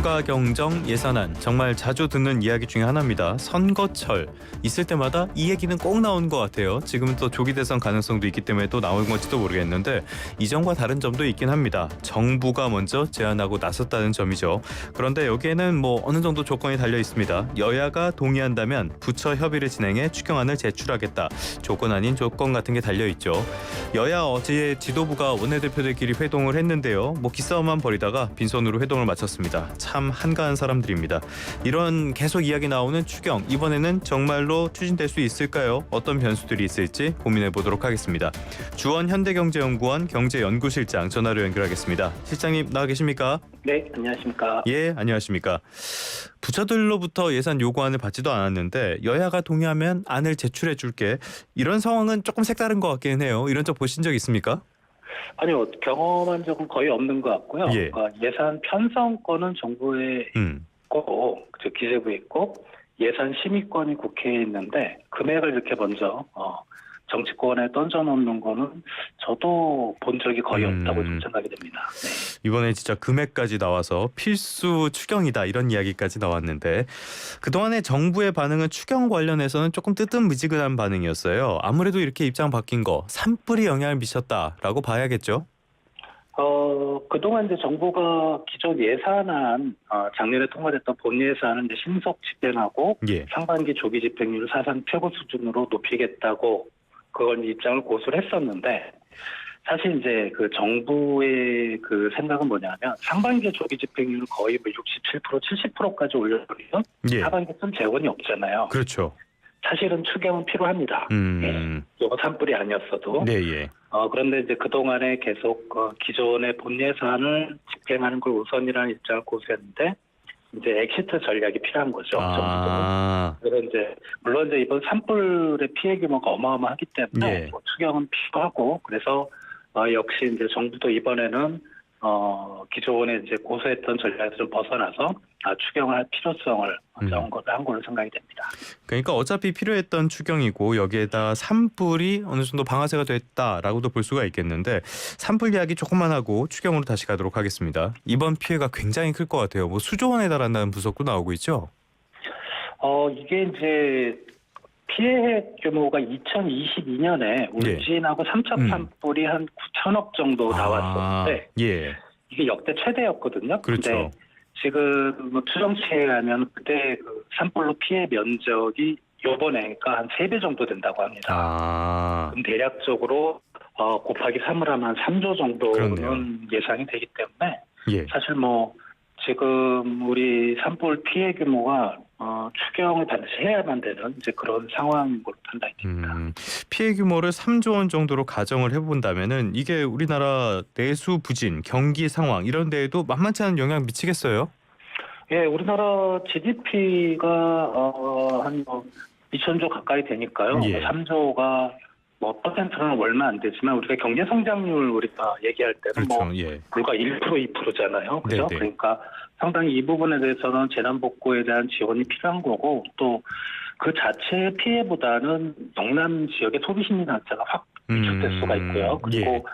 추가 경정 예산안 정말 자주 듣는 이야기 중에 하나입니다. 선거철 있을 때마다 이 얘기는 꼭 나오는 것 같아요. 지금은 또 조기 대선 가능성도 있기 때문에 또 나온 건지도 모르겠는데 이전과 다른 점도 있긴 합니다. 정부가 먼저 제안하고 나섰다는 점이죠. 그런데 여기에는 어느 정도 조건이 달려 있습니다. 여야가 동의한다면 부처 협의를 진행해 추경안을 제출하겠다. 조건 아닌 조건 같은 게 달려 있죠. 여야 어제 지도부가 원내대표들끼리 회동을 했는데요. 기싸움만 벌이다가 빈손으로 회동을 마쳤습니다. 참 한가한 사람들입니다. 이런 계속 이야기 나오는 추경, 이번에는 정말로 추진될 수 있을까요? 어떤 변수들이 있을지 고민해 보도록 하겠습니다. 주원 현대경제연구원 경제연구실장 전화로 연결하겠습니다. 실장님 나와 계십니까? 네, 안녕하십니까? 예, 안녕하십니까? 부처들로부터 예산 요구안을 받지도 않았는데 여야가 동의하면 안을 제출해 줄게. 이런 상황은 조금 색다른 것 같긴 해요. 이런 적 보신 적 있습니까? 아니요, 경험한 적은 거의 없는 것 같고요. 예. 그러니까 예산 편성권은 정부에 있고, 즉 기재부에 있고, 예산 심의권이 국회에 있는데 금액을 이렇게 먼저 정치권에 던져놓는 거는 저도 본 적이 거의 없다고 좀 생각이 됩니다. 네. 이번에 진짜 금액까지 나와서 필수 추경이다 이런 이야기까지 나왔는데 그동안의 정부의 반응은 추경 관련해서는 조금 뜨뜻미지근한 반응이었어요. 아무래도 이렇게 입장 바뀐 거 산불이 영향을 미쳤다라고 봐야겠죠? 그동안 이제 정부가 기존 예산안, 작년에 통과됐던 본 예산은 이제 신속 집행하고 예. 상반기 조기 집행률을 사상 최고 수준으로 높이겠다고 그걸 입장을 고수를 했었는데 사실 이제 그 정부의 그 생각은 뭐냐면 상반기 조기 집행률을 거의 67%, 70%까지 올려버리면 예. 하반기쯤 재원이 없잖아요. 그렇죠. 사실은 추경은 필요합니다. 이거 산불이 아니었어도. 네, 예. 그런데 이제 그동안에 계속 기존의 본 예산을 집행하는 걸 우선이라는 입장을 고수했는데 이제 엑시트 전략이 필요한 거죠. 그래서 이제 물론 이제 이번 산불의 피해 규모가 어마어마하기 때문에 예. 추경은 필요하고 그래서 역시 이제 정부도 이번에는 기존에 이제 고수했던 전략에서 좀 벗어나서 추경을 할 필요성을 한 걸로 생각이 됩니다. 그러니까 어차피 필요했던 추경이고 여기에다 산불이 어느 정도 방아쇠가 됐다라고도 볼 수가 있겠는데 산불 이야기 조금만 하고 추경으로 다시 가도록 하겠습니다. 이번 피해가 굉장히 클 것 같아요. 수조 원에 달한다는 부석도 나오고 있죠? 이게 이제 피해 규모가 2022년에 울진하고 삼척 산불이 한 9천억 정도 나왔었는데 예. 이게 역대 최대였거든요. 그렇죠. 근데 지금 추정치에 하면 그때 그 산불로 피해 면적이 요번에가 한 3배 정도 된다고 합니다. 그럼 대략적으로 곱하기 3을 하면 한 3조 정도는 그렇네요. 예상이 되기 때문에 예. 사실 지금 우리 산불 피해 규모가 추경을 반드시 해야만 되는 이제 그런 상황인 걸로 판단이 됩니다. 피해 규모를 3조 원 정도로 가정을 해본다면은 이게 우리나라 내수 부진, 경기 상황 이런 데에도 만만치 않은 영향 미치겠어요? 예, 우리나라 GDP가 한 2천조 가까이 되니까요. 예. 3조가 퍼센트는 얼마 안 되지만 우리가 경제 성장률 우리가 얘기할 때는 그렇죠. 예. 불과 1%, 2%잖아요. 그죠? 네네. 그러니까 상당히 이 부분에 대해서는 재난복구에 대한 지원이 필요한 거고 또 그 자체의 피해보다는 영남 지역의 소비심리 자체가 확 위축될 수가 있고요. 그리고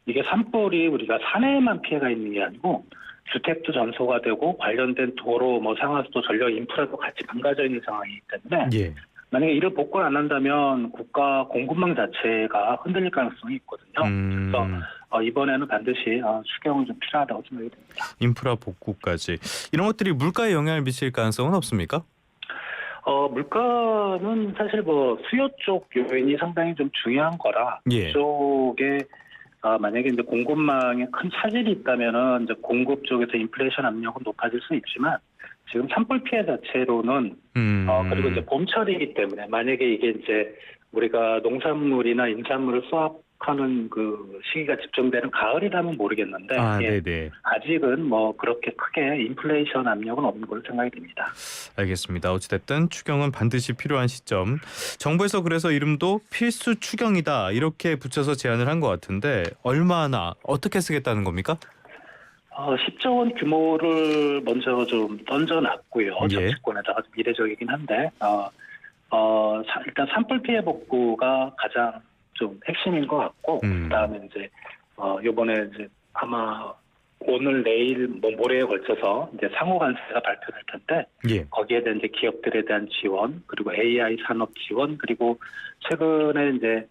이게 산불이 우리가 산에만 피해가 있는 게 아니고 주택도 전소가 되고 관련된 도로, 상하수도, 전력 인프라도 같이 망가져 있는 상황이기 때문에 예. 만약에 이를 복구를 안 한다면 국가 공급망 자체가 흔들릴 가능성이 있거든요. 그래서 이번에는 반드시 추경은 좀 필요하다고 생각이 됩니다. 인프라 복구까지. 이런 것들이 물가에 영향을 미칠 가능성은 없습니까? 물가는 사실 수요 쪽 요인이 상당히 좀 중요한 거라 그쪽에 만약에 이제 공급망에 큰 차질이 있다면은 이제 공급 쪽에서 인플레이션 압력은 높아질 수 있지만 지금 산불 피해 자체로는 그리고 이제 봄철이기 때문에 만약에 이게 이제 우리가 농산물이나 인산물을 수확하는 그 시기가 집중되는 가을이라면 모르겠는데 네네. 아직은 그렇게 크게 인플레이션 압력은 없는 걸로 생각이 됩니다. 알겠습니다. 어찌됐든 추경은 반드시 필요한 시점. 정부에서 그래서 이름도 필수 추경이다 이렇게 붙여서 제안을 한 것 같은데 얼마나 어떻게 쓰겠다는 겁니까? 10조 원 규모를 먼저 좀 던져놨고요. 정치권에다가 좀 이례적이긴 한데 일단 산불 피해 복구가 가장 좀 핵심인 것 같고 그다음에 이제 이번에 이제 아마 오늘 내일 뭐 모레에 걸쳐서 이제 상호관세가 발표될 텐데 예. 거기에 대한 이제 기업들에 대한 지원 그리고 AI 산업 지원 그리고 최근에 이제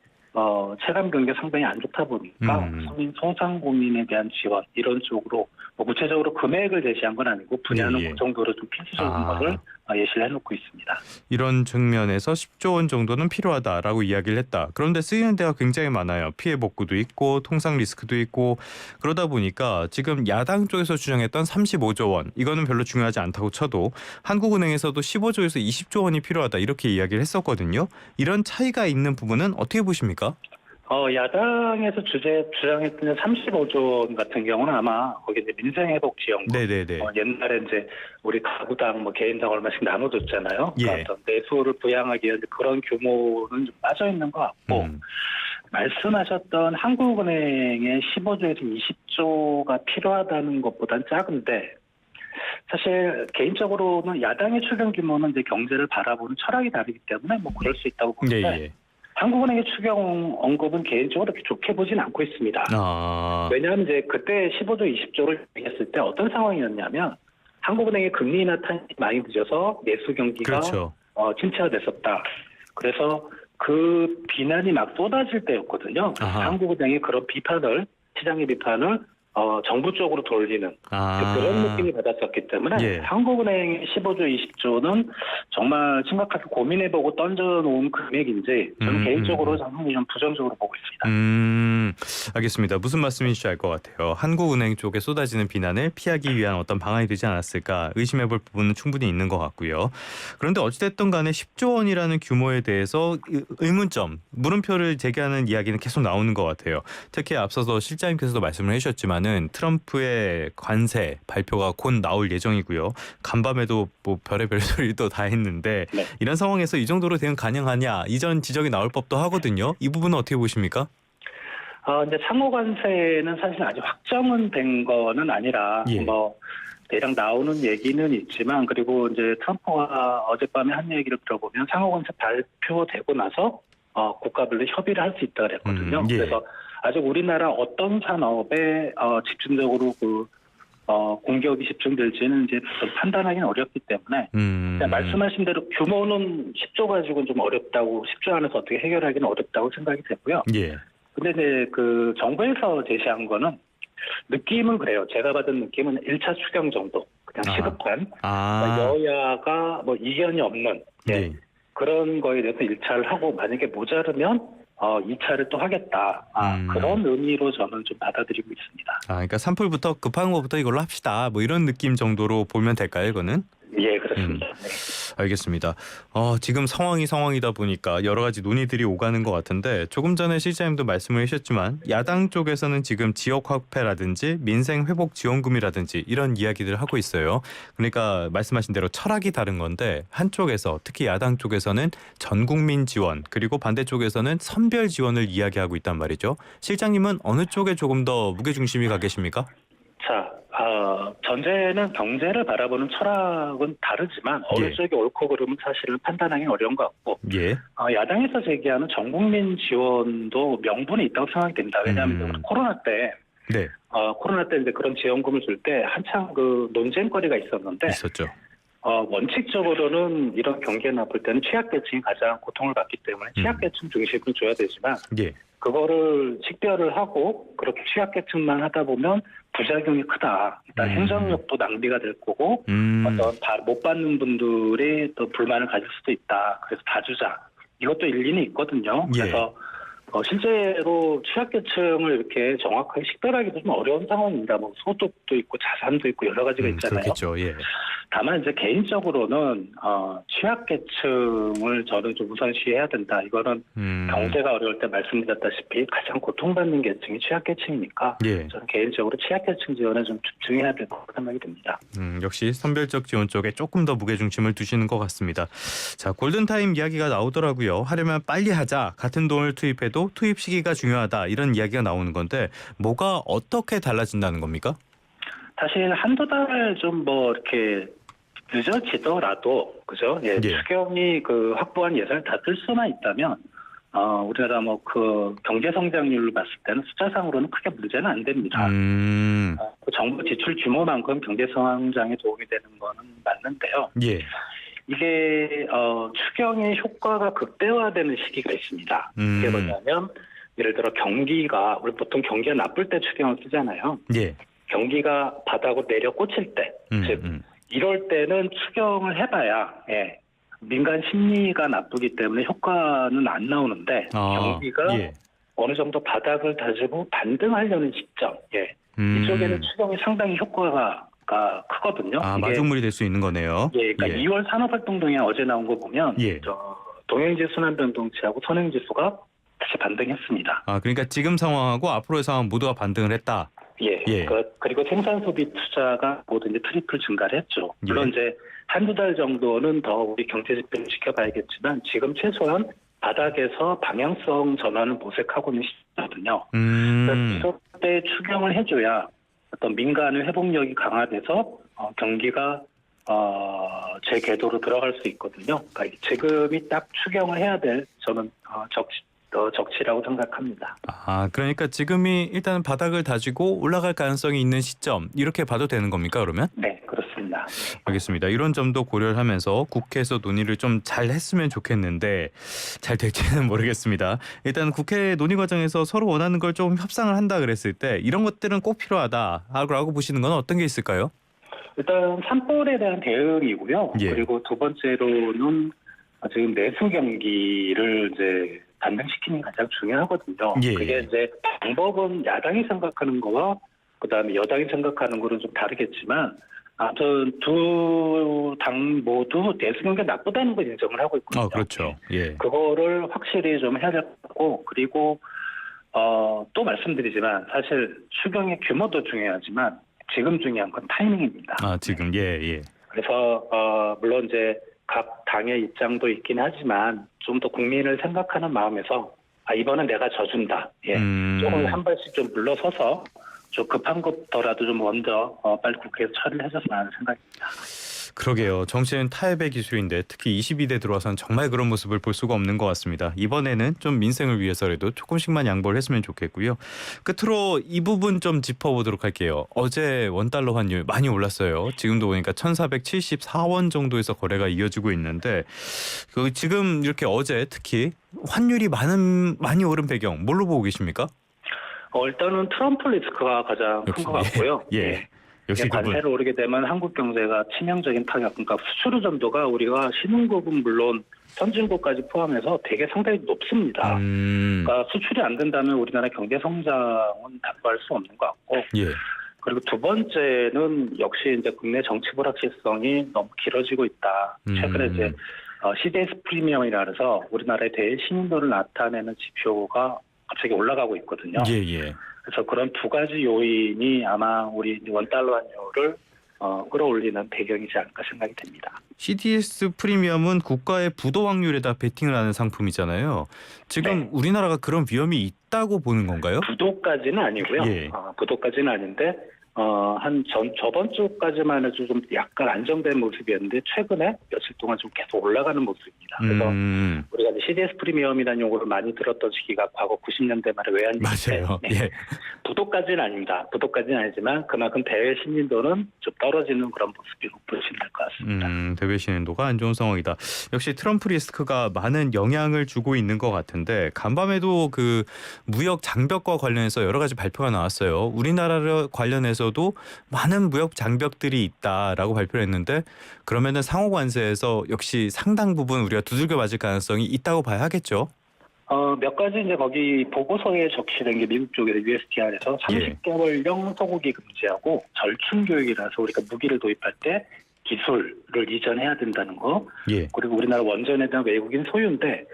체감 경기가 상당히 안 좋다 보니까 서민 소상공인에 대한 지원 이런 쪽으로 뭐 구체적으로 금액을 제시한 건 아니고 분야는 그 정도로 좀 필수적인 거를 예시를 해놓고 있습니다. 이런 측면에서 10조 원 정도는 필요하다라고 이야기를 했다. 그런데 쓰이는 데가 굉장히 많아요. 피해 복구도 있고 통상 리스크도 있고 그러다 보니까 지금 야당 쪽에서 주장했던 35조 원 이거는 별로 중요하지 않다고 쳐도 한국은행에서도 15조에서 20조 원이 필요하다 이렇게 이야기를 했었거든요. 이런 차이가 있는 부분은 어떻게 보십니까? 야당에서 주장했던 35조 원 같은 경우는 아마 거기 이제 민생회복지원금. 네네네. 옛날에 이제 우리 가구당 뭐 개인당 얼마씩 나눠줬잖아요. 예. 그러니까 어떤 내수를 부양하기 위한 그런 규모는 좀 빠져 있는 것 같고 말씀하셨던 한국은행의 15조에서 20조가 필요하다는 것보단 작은데 사실 개인적으로는 야당의 추경 규모는 이제 경제를 바라보는 철학이 다르기 때문에 뭐 그럴 수 있다고 보는데. 예. 한국은행의 추경 언급은 개인적으로 그렇게 좋게 보진 않고 있습니다. 왜냐하면 이제 그때 15조, 20조를 얘기했을 때 어떤 상황이었냐면 한국은행의 금리 인하탄이 많이 늦어서 내수 경기가 그렇죠. 침체가 됐었다. 그래서 그 비난이 막 쏟아질 때였거든요. 한국은행이 그런 비판을 시장의 비판을 정부 쪽으로 돌리는 그런 느낌이 받았었기 때문에 한국은행의 15조, 20조는 정말 심각하게 고민해보고 던져놓은 금액인지 저는 개인적으로 상당히 좀 부정적으로 보고 있습니다. 알겠습니다. 무슨 말씀인지 알 것 같아요. 한국은행 쪽에 쏟아지는 비난을 피하기 위한 어떤 방안이 되지 않았을까 의심해볼 부분은 충분히 있는 것 같고요. 그런데 어찌됐든 간에 10조 원이라는 규모에 대해서 의문점, 물음표를 제기하는 이야기는 계속 나오는 것 같아요. 특히 앞서서 실장님께서도 말씀을 해주셨지만 트럼프의 관세 발표가 곧 나올 예정이고요. 간밤에도 뭐 별의별 소리도 다 했는데 이런 상황에서 이 정도로 대응 가능하냐 이전 지적이 나올 법도 하거든요. 이 부분은 어떻게 보십니까? 이제 상호관세는 사실 아직 확정은 된 거는 아니라 뭐 대략 나오는 얘기는 있지만 그리고 이제 트럼프가 어젯밤에 한 얘기를 들어보면 상호관세 발표되고 나서 국가별로 협의를 할 수 있다 그랬거든요. 그래서 아직 우리나라 어떤 산업에 집중적으로 공격이 집중될지는 이제 판단하기는 어렵기 때문에 말씀하신 대로 규모는 10조 가지고는 좀 어렵다고 10조 안에서 어떻게 해결하기는 어렵다고 생각이 되고요. 근데 이제 그 정부에서 제시한 거는 느낌은 그래요. 제가 받은 느낌은 1차 추경 정도 그냥 시급한 여야가 뭐 이견이 없는 그런 거에 대해서 1차를 하고 만약에 모자르면 2차를 또 하겠다. 그런 의미로 저는 좀 받아들이고 있습니다. 그러니까 산불부터 급한 것부터 이걸로 합시다. 뭐 이런 느낌 정도로 보면 될까요, 이거는? 예, 그렇습니다. 알겠습니다. 지금 상황이다 보니까 여러 가지 논의들이 오가는 것 같은데 조금 전에 실장님도 말씀을 하셨지만 야당 쪽에서는 지금 지역 화폐라든지 민생 회복 지원금이라든지 이런 이야기들을 하고 있어요. 그러니까 말씀하신 대로 철학이 다른 건데 한쪽에서 특히 야당 쪽에서는 전 국민 지원 그리고 반대쪽에서는 선별 지원을 이야기하고 있단 말이죠. 실장님은 어느 쪽에 조금 더 무게중심이 가 계십니까? 자, 전제는 경제를 바라보는 철학은 다르지만 어느 쪽이 옳고 그름은 사실은 판단하기 어려운 것 같고 야당에서 제기하는 전국민 지원도 명분이 있다고 생각이 됩니다. 왜냐하면 코로나 때 이제 그런 지원금을 줄 때 한창 그 논쟁거리가 있었죠. 원칙적으로는 이런 경기가 나쁠 때는 취약계층이 가장 고통을 받기 때문에 취약계층 중심으로 줘야 되지만 그거를 식별을 하고 그렇게 취약계층만 하다 보면 부작용이 크다. 일단 행정력도 낭비가 될 거고 어떤 못 받는 분들이 또 불만을 가질 수도 있다. 그래서 다 주자. 이것도 일리는 있거든요. 그래서 실제로 취약계층을 이렇게 정확하게 식별하기도 좀 어려운 상황입니다. 뭐 소득도 있고 자산도 있고 여러 가지가 있잖아요. 그렇겠죠. 다만 이제 개인적으로는 취약계층을 저는 좀 우선시해야 된다. 이거는 경제가 어려울 때 말씀드렸다시피 가장 고통받는 계층이 취약계층이니까 저는 개인적으로 취약계층 지원에 좀 집중해야 될 거라고 생각이 듭니다. 역시 선별적 지원 쪽에 조금 더 무게중심을 두시는 것 같습니다. 자, 골든타임 이야기가 나오더라고요. 하려면 빨리 하자. 같은 돈을 투입해도 투입 시기가 중요하다. 이런 이야기가 나오는 건데 뭐가 어떻게 달라진다는 겁니까? 사실 한두 달 좀 뭐 이렇게 늦어지더라도 그죠? 추경이 그 확보한 예산을 다 쓸 수만 있다면 우리나라 뭐 그 경제 성장률로 봤을 때는 숫자상으로는 크게 문제는 안 됩니다. 그 정부 지출 규모만큼 경제 성장에 도움이 되는 거는 맞는데요. 예. 이게 추경의 효과가 극대화되는 시기가 있습니다. 이게 뭐냐면 예를 들어 경기가 우리 보통 경기가 나쁠 때 추경을 쓰잖아요. 예. 경기가 바닥으로 내려 꽂힐 때, 즉 이럴 때는 추경을 해봐야 민간 심리가 나쁘기 때문에 효과는 안 나오는데 경기가 예. 어느 정도 바닥을 다지고 반등하려는 시점, 이쪽에는 추경이 상당히 효과가 크거든요. 이게 마중물이 될 수 있는 거네요. 예, 그러니까 2월 산업활동동향 어제 나온 거 보면 동행지수 순환변동치하고 선행지수가 다시 반등했습니다. 그러니까 지금 상황하고 앞으로의 상황 모두가 반등을 했다. 예. 그리고 생산 소비 투자가 모두 이제 트리플 증가를 했죠. 물론 이제 한두 달 정도는 더 우리 경제 지표를 지켜봐야겠지만 지금 최소한 바닥에서 방향성 전환을 모색하고 있는 시점이거든요. 이럴 때 추경을 해줘야 어떤 민간의 회복력이 강화돼서 경기가 재궤도로 들어갈 수 있거든요. 그러니까 지금이 딱 추경을 해야 될 저는 적치라고 생각합니다. 그러니까 지금이 일단 바닥을 다지고 올라갈 가능성이 있는 시점 이렇게 봐도 되는 겁니까 그러면? 네, 그렇습니다. 알겠습니다. 이런 점도 고려를 하면서 국회에서 논의를 좀 잘 했으면 좋겠는데 잘 될지는 모르겠습니다. 일단 국회 논의 과정에서 서로 원하는 걸 좀 협상을 한다 그랬을 때 이런 것들은 꼭 필요하다라고 보시는 건 어떤 게 있을까요? 일단 산불에 대한 대응이고요. 그리고 두 번째로는 지금 내수 경기를 이제 반등시키는 게 가장 중요하거든요. 그게 이제 방법은 야당이 생각하는 거와 그다음에 여당이 생각하는 거는 좀 다르겠지만 아무튼 두 당 모두 내수 경기가 나쁘다는 걸 인정을 하고 있거든요. 그렇죠. 그거를 확실히 좀 해야 될 것 같고 그리고 또 말씀드리지만 사실 추경의 규모도 중요하지만 지금 중요한 건 타이밍입니다. 지금 그래서 물론 이제 각 당의 입장도 있긴 하지만 좀 더 국민을 생각하는 마음에서 이번엔 내가 져준다. 조금 한 발씩 좀 물러서서 좀 급한 것더라도 좀 먼저 빨리 국회에서 처리를 해줬으면 하는 생각입니다. 그러게요. 정치는 타협의 기술인데 특히 22대 들어와서는 정말 그런 모습을 볼 수가 없는 것 같습니다. 이번에는 좀 민생을 위해서라도 조금씩만 양보를 했으면 좋겠고요. 끝으로 이 부분 좀 짚어보도록 할게요. 어제 원달러 환율 많이 올랐어요. 지금도 보니까 1,474원 정도에서 거래가 이어지고 있는데 지금 이렇게 어제 특히 환율이 많이 오른 배경 뭘로 보고 계십니까? 일단은 트럼프 리스크가 가장 큰 것 같고요. 역시 관세로 오르게 되면 한국 경제가 치명적인 타격, 그러니까 수출 의존도가 우리가 신흥국은 물론 선진국까지 포함해서 되게 상당히 높습니다. 그러니까 수출이 안 된다면 우리나라 경제 성장은 담보할 수 없는 것 같고, 그리고 두 번째는 역시 이제 국내 정치 불확실성이 너무 길어지고 있다. 최근에 이제 CDS 프리미엄이라 해서 우리나라의 대신인도를 나타내는 지표가 갑자기 올라가고 있거든요. 그래서 그런 두 가지 요인이 아마 우리 원달러 환율을 끌어올리는 배경이지 않을까 생각이 됩니다. CDS 프리미엄은 국가의 부도 확률에다 베팅을 하는 상품이잖아요. 지금 우리나라가 그런 위험이 있다고 보는 건가요? 부도까지는 아니고요. 부도까지는 아닌데 저번 주까지만 해도 좀 약간 안정된 모습이었는데 최근에 며칠 동안 좀 계속 올라가는 모습입니다. 그래서 우리가 CDS 프리미엄이라는 용어를 많이 들었던 시기가 과거 90년대 말에 외환위기인데 부도까지는 아닙니다. 부도까지는 아니지만 그만큼 대외 신인도는 좀 떨어지는 그런 모습이라고 보시면 될 것 같습니다. 대외 신인도가 안 좋은 상황이다. 역시 트럼프 리스크가 많은 영향을 주고 있는 것 같은데 간밤에도 그 무역 장벽과 관련해서 여러 가지 발표가 나왔어요. 우리나라 관련해서도 많은 무역 장벽들이 있다라고 발표를 했는데 그러면은 상호 관세에서 역시 상당 부분 우리가 두들겨 맞을 가능성이 있다고 봐야 하겠죠. 몇 가지 이제 거기 보고서에 적시된 게 미국 쪽에서 USTR에서 30개월령 소고기 금지하고 절충 교육이라서 우리가 무기를 도입할 때 기술을 이전해야 된다는 거. 그리고 우리나라 원전에 대한 외국인 소유인데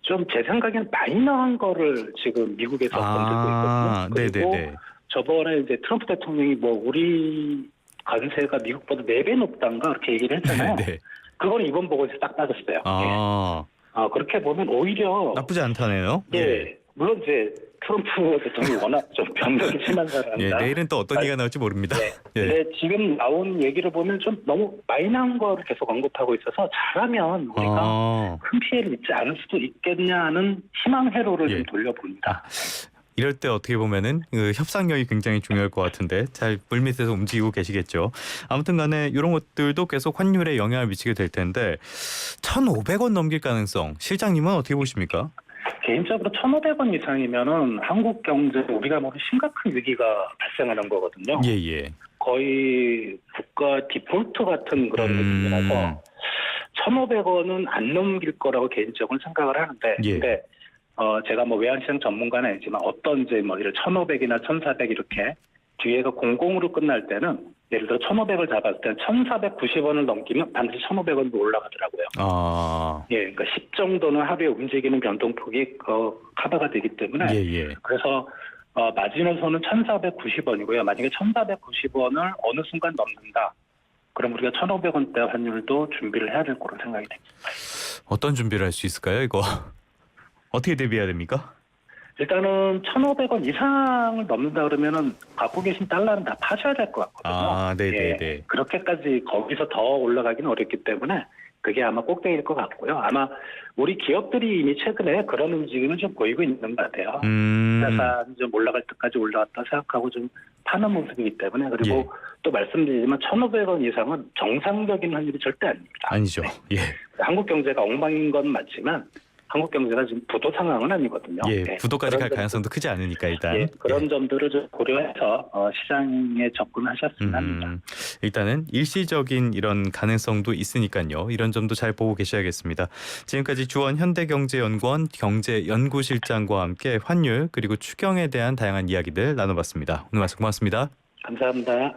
좀 제 생각에는 마이너한 거를 지금 미국에서 건들고 있거든요. 그리고 저번에 이제 트럼프 대통령이 우리 관세가 미국보다 4배 높단가 그렇게 얘기를 했잖아요. 그거는 이번 보고서에 딱 따졌어요. 그렇게 보면 오히려 나쁘지 않다네요. 물론 이제 트럼프 대통령이 워낙 좀 변덕이 심한 예, 사람이라. 내일은 또 어떤 얘기가 나올지 모릅니다. 네. 예. 근데 지금 나온 얘기를 보면 좀 너무 마이너한 거를 계속 언급하고 있어서 잘하면 우리가 큰 피해를 입지 않을 수도 있겠냐 하는 희망 회로를 예. 좀 돌려봅니다. 이럴 때 어떻게 보면은 그 협상력이 굉장히 중요할 것 같은데 잘 물밑에서 움직이고 계시겠죠. 아무튼 간에 이런 것들도 계속 환율에 영향을 미치게 될 텐데 1,500원 넘길 가능성 실장님은 어떻게 보십니까? 개인적으로 1,500원 이상이면은 한국 경제 우리가 모르는 심각한 위기가 발생하는 거거든요. 예. 거의 국가 디폴트 같은 그런 느낌이라서 1,500원은 안 넘길 거라고 개인적으로 생각을 하는데 예. 근데 제가 뭐 외환시장 전문가는 아니지만 어떤 이제 뭐 이를 1,500이나 1,400 이렇게 뒤에가 공공으로 끝날 때는 예를 들어 1,500을 잡았을 때는 1,490원을 넘기면 반드시 1,500원도 올라가더라고요. 예, 그러니까 10 정도는 하루에 움직이는 변동폭이 커버가 되기 때문에 그래서 마지노선은 1,490원이고요. 만약에 1,490원을 어느 순간 넘는다. 그럼 우리가 1,500원대 환율도 준비를 해야 될 거로 생각이 됩니다. 어떤 준비를 할 수 있을까요, 이거? 어떻게 대비해야 됩니까? 일단은 1,500원 이상을 넘는다 그러면은 갖고 계신 달러는 다 파셔야 될 것 같거든요. 네네네. 예, 그렇게까지 거기서 더 올라가기는 어렵기 때문에 그게 아마 꼭대기일 것 같고요. 아마 우리 기업들이 이미 최근에 그런 움직임을 좀 보이고 있는 것 같아요. 자산 좀 올라갈 때까지 올라갔다 생각하고 좀 파는 모습이기 때문에 그리고 또 말씀드리지만 1,500원 이상은 정상적인 환율이 절대 아닙니다. 아니죠. 예. 한국 경제가 엉망인 건 맞지만 한국 경제가 지금 부도 상황은 아니거든요. 부도까지 갈 가능성도 크지 않으니까 일단. 그런 점들을 좀 고려해서 시장에 접근하셨으면 합니다. 일단은 일시적인 이런 가능성도 있으니까요. 이런 점도 잘 보고 계셔야겠습니다. 지금까지 주원 현대경제연구원 경제연구실장과 함께 환율 그리고 추경에 대한 다양한 이야기들 나눠봤습니다. 오늘 말씀 고맙습니다. 감사합니다.